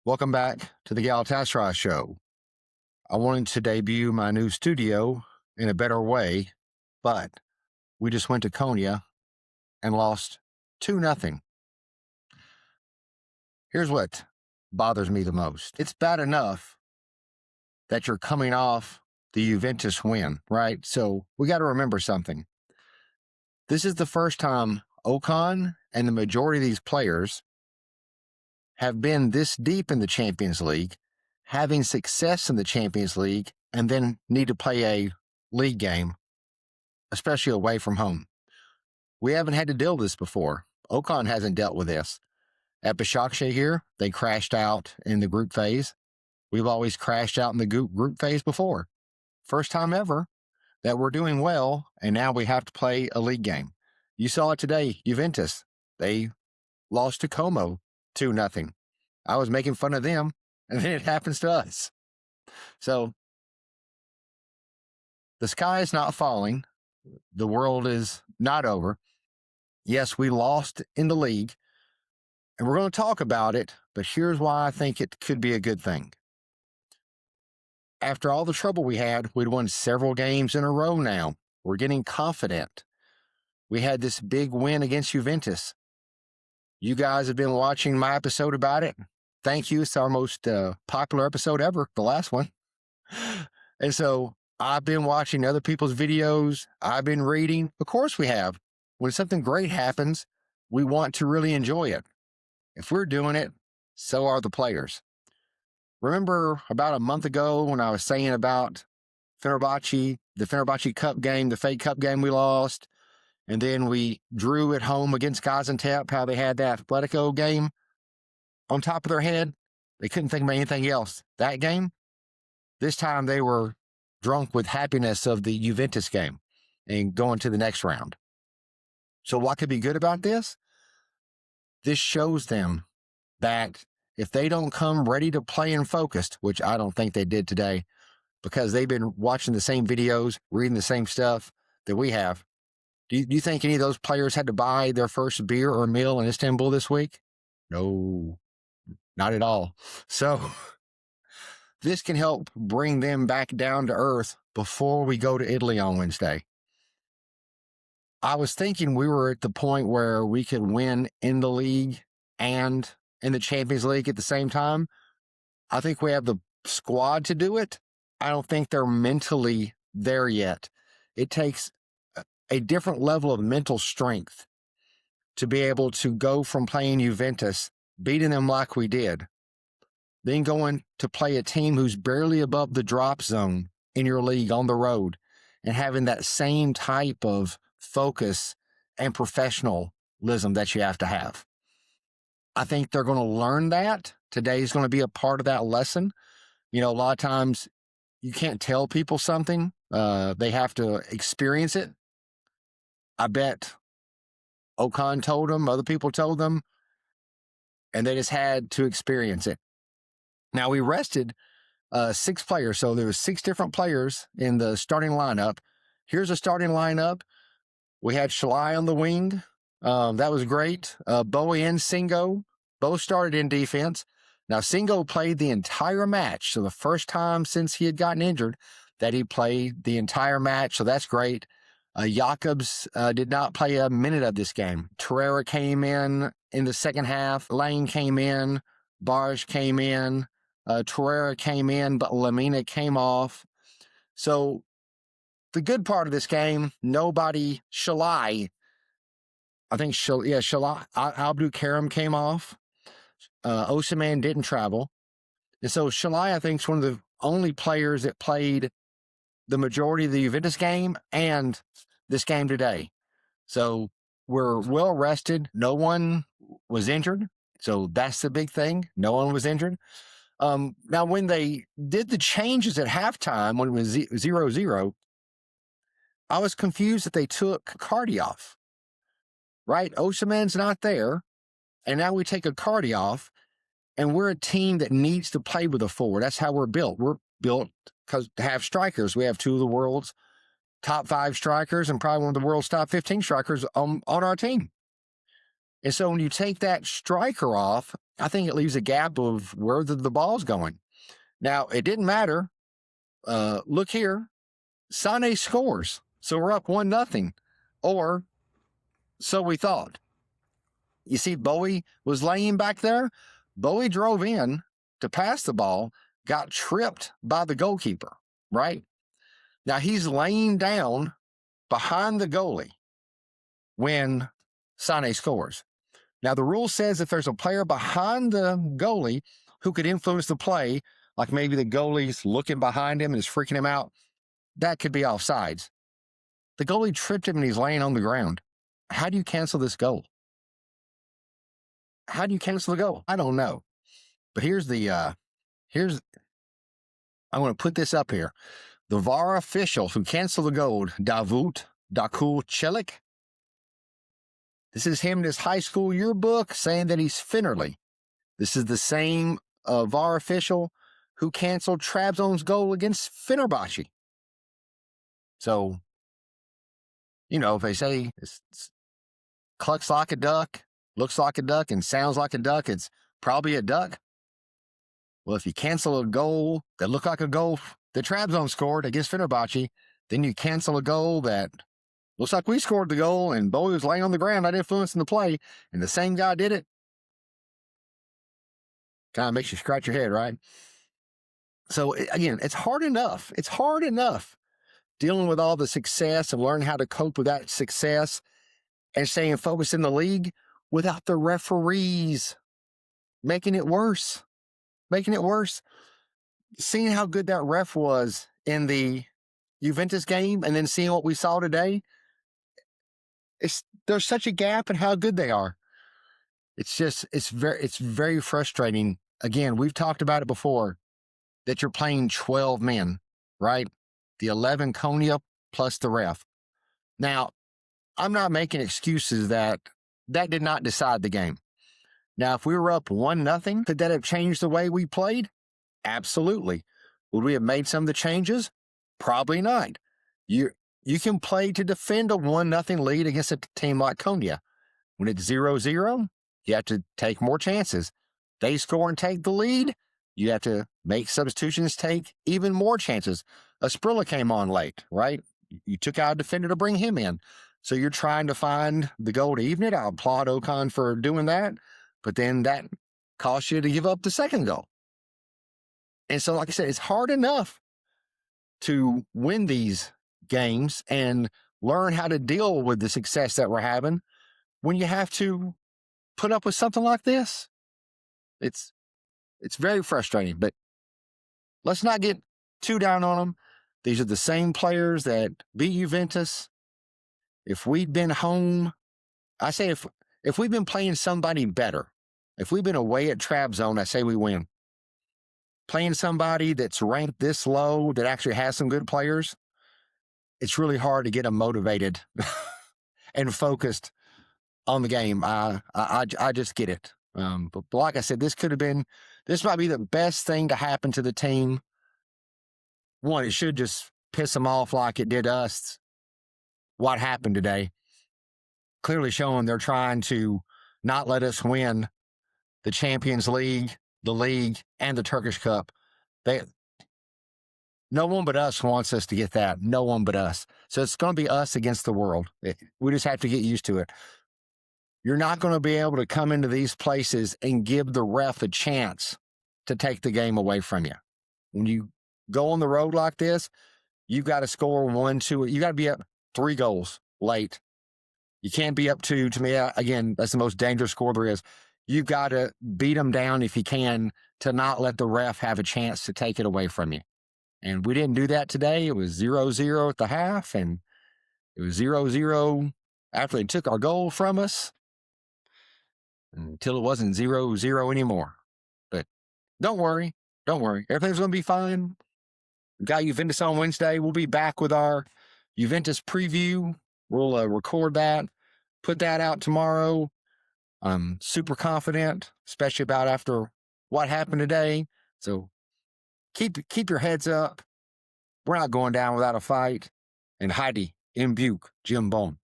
Welcome back to the Galatasaray show. I wanted to debut my new studio in a better way, but we just went to Konya and lost 2-0. Here's what bothers me the most. It's bad enough that you're coming off the Juventus win, right? So we got to remember something. This is the first time Okan and the majority of these players have been this deep in the Champions League, having success in the Champions League, and then need to play a league game, especially away from home. We haven't had to deal with this before. Okan hasn't dealt with this. At Başakşehir here, they crashed out in the group phase. We've always crashed out in the group phase before. First time ever that we're doing well, and now we have to play a league game. You saw it today, Juventus. They lost to Como 2-0. I was making fun of them, and then it happens to us. So the sky is not falling. The world is not over. Yes, we lost in the league, and we're going to talk about it, but here's why I think it could be a good thing. After all the trouble we had, we'd won several games in a row now. We're getting confident. We had this big win against Juventus. You guys have been watching my episode about it. Thank you. It's our most popular episode ever, the last one. And so I've been watching other people's videos. I've been reading. Of course we have. When something great happens, we want to really enjoy it. If we're doing it, so are the players. Remember about a month ago when I was saying about Fenerbahce, the Fenerbahce Cup game, the fake Cup game we lost, and then we drew at home against Gaziantep, how they had that Atletico game on top of their head. They couldn't think of anything else. That game, this time they were drunk with happiness of the Juventus game and going to the next round. So what could be good about this? This shows them that if they don't come ready to play and focused, which I don't think they did today, because they've been watching the same videos, reading the same stuff that we have. Do you think any of those players had to buy their first beer or meal in Istanbul this week? No, not at all. So this can help bring them back down to earth before we go to Italy on Wednesday. I was thinking we were at the point where we could win in the league and in the Champions League at the same time. I think we have the squad to do it. I don't think they're mentally there yet. It takes a different level of mental strength to be able to go from playing Juventus, beating them like we did, then going to play a team who's barely above the drop zone in your league on the road and having that same type of focus and professionalism that you have to have. I think they're going to learn that. Today is going to be a part of that lesson. You know, a lot of times you can't tell people something. They have to experience it. I bet Okan told them, other people told them, and they just had to experience it. Now, we rested 6 players, so there were 6 different players in the starting lineup. Here's a starting lineup. We had Shalai on the wing. That was great. Bowie and Singo both started in defense. Now, Singo played the entire match, so the first time since he had gotten injured that he played the entire match, so that's great. Jakobs did not play a minute of this game. Torreira came in the second half. Lane came in. Barge came in. Torreira came in, but Lamina came off. So the good part of this game, nobody, Shalai, Shalai, Abdul Karim came off. Osimhen didn't travel. And so Shalai, I think, is one of the only players that played the majority of the Juventus game and this game today. So we're well rested. No one was injured. So that's the big thing. No one was injured. Now, when they did the changes at halftime, when it was 0-0, I was confused that they took Cardi off, right? Osimhen's not there. And now we take a Cardi off, and we're a team that needs to play with a forward. That's how we're built. We're built to have strikers. We have 2 of the world's top 5 strikers and probably one of the world's top 15 strikers on our team. And so when you take that striker off, I think it leaves a gap of where the ball's going. Now, it didn't matter. Look here. Sané scores. So we're up 1-0. Or so we thought. You see, Bowie was laying back there. Bowie drove in to pass the ball, got tripped by the goalkeeper, right? Now he's laying down behind the goalie when Sané scores. Now the rule says if there's a player behind the goalie who could influence the play, like maybe the goalie's looking behind him and is freaking him out, that could be offsides. The goalie tripped him and he's laying on the ground. How do you cancel this goal? How do you cancel the goal? I don't know. But I want to put this up here. The VAR official who canceled the goal, Davut Celik. This is him in his high school yearbook saying that he's Finnerly. This is the same VAR official who canceled Trabzon's goal against Fenerbahce. So, if they say it's clucks like a duck, looks like a duck, and sounds like a duck, it's probably a duck. Well, if you cancel a goal that looked like a goal that Trabzon scored against Fenerbahce, then you cancel a goal that looks like we scored the goal and Bowie was laying on the ground, not influencing the play, and the same guy did it. Kind of makes you scratch your head, right? So, again, it's hard enough. It's hard enough dealing with all the success and learning how to cope with that success and staying focused in the league without the referees making it worse. Seeing how good that ref was in the Juventus game and then seeing what we saw today, there's such a gap in how good they are. It's very frustrating. Again, we've talked about it before, that you're playing 12 men, right? The 11 Konya plus the ref. Now, I'm not making excuses that did not decide the game. Now, if we were up 1-0, could that have changed the way we played? Absolutely. Would we have made some of the changes? Probably not. You can play to defend a 1-0 lead against a team like Konya. When it's 0-0, you have to take more chances. They score and take the lead, you have to make substitutions, take even more chances. Asprilla came on late, right? You took out a defender to bring him in. So you're trying to find the goal to even it. I applaud Okan for doing that. But then that costs you to give up the second goal. And so, like I said, it's hard enough to win these games and learn how to deal with the success that we're having when you have to put up with something like this. It's very frustrating, but let's not get too down on them. These are the same players that beat Juventus. If we'd been home, I say if we'd been playing somebody better, if we'd been away at Trabzon, I say we win. Playing somebody that's ranked this low, that actually has some good players, it's really hard to get them motivated and focused on the game. I just get it. But like I said, this might be the best thing to happen to the team. One, it should just piss them off like it did us. What happened today? Clearly showing they're trying to not let us win the Champions League, the league, and the Turkish Cup. No one but us wants us to get that. No one but us. So it's going to be us against the world. We just have to get used to it. You're not going to be able to come into these places and give the ref a chance to take the game away from you. When you go on the road like this, you've got to score 1, 2. You got to be up 3 goals late. You can't be up 2. To me, again, that's the most dangerous score there is. You've got to beat them down if you can to not let the ref have a chance to take it away from you. And we didn't do that today. It was 0-0 at the half, and it was 0-0 after they took our goal from us until it wasn't 0-0 anymore. But don't worry. Everything's going to be fine. We've got Juventus on Wednesday. We'll be back with our Juventus preview. We'll record that, put that out tomorrow. I'm super confident, especially about after what happened today. So keep your heads up. We're not going down without a fight. And Heidi, in Buke, Jim Bone.